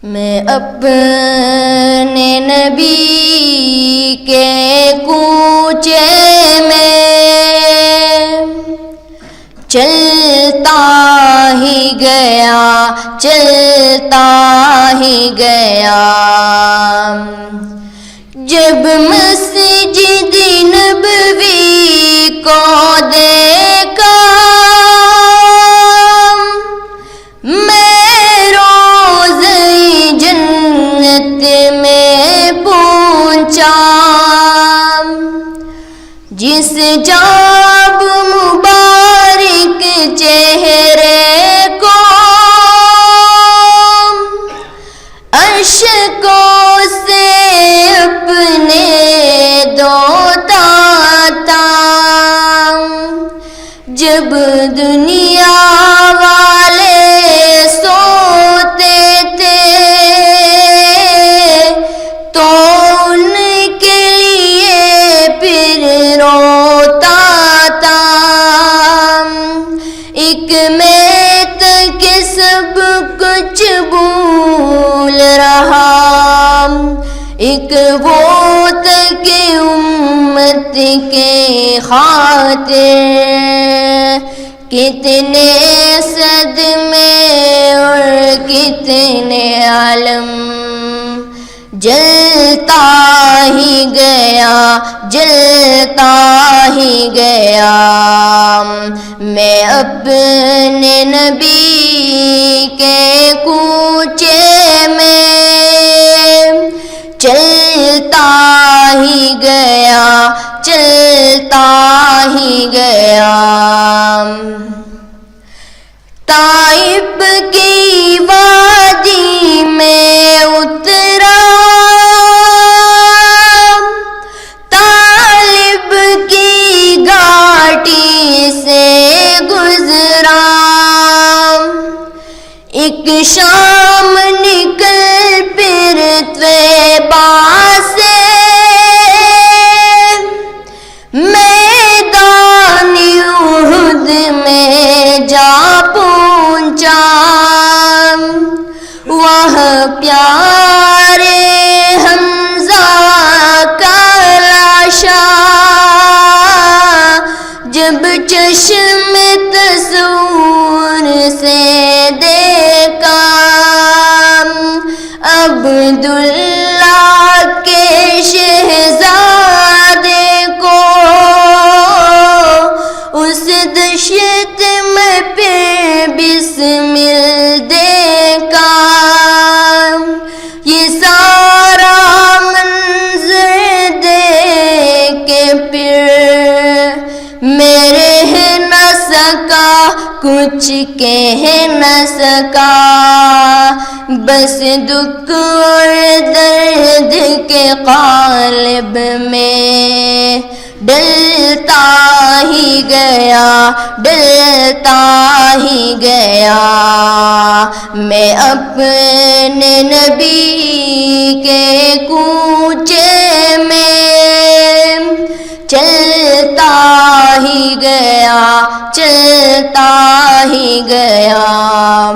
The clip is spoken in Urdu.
میں اپنے نبی کے کوچے میں چلتا ہی گیا جب مسجد نبوی کو دیکھا میں روضہ جنت میں پہنچا جس جاب مبارک چہرے کو اشکوں سے اپنے دھوتا تھا جب دنیا والے سوتے تھے تو ان کے لیے پھر روتا تھا ایک میں تک سب کچھ بھول رہا ایک وہ تک امت کے خاطر کتنے صدمے اور کتنے عالم جلتا ہی گیا میں اپنے نبی کے کوچے میں چلتا ہی گیا طائف کی وادی میں اترا طالب کی گھاٹی سے گزرا ایک شام نکل پھر طیبہ سے میدان احد میں جا پہنچا وہ پیارے حمزہ کا لاشا جب چشم تصور سے دیکھا عبداللہ کے شہزادے کو اس دشت میں پھر بسمل دیکھا یہ سارا منظر دیکھ کے پھر میں رہ نہ سکا کچھ کہہ نہ سکا بس دکھ اور درد کے قالب میں ڈلتا ہی گیا میں اپنے نبی کے کوچے میں چلتا ہی گیا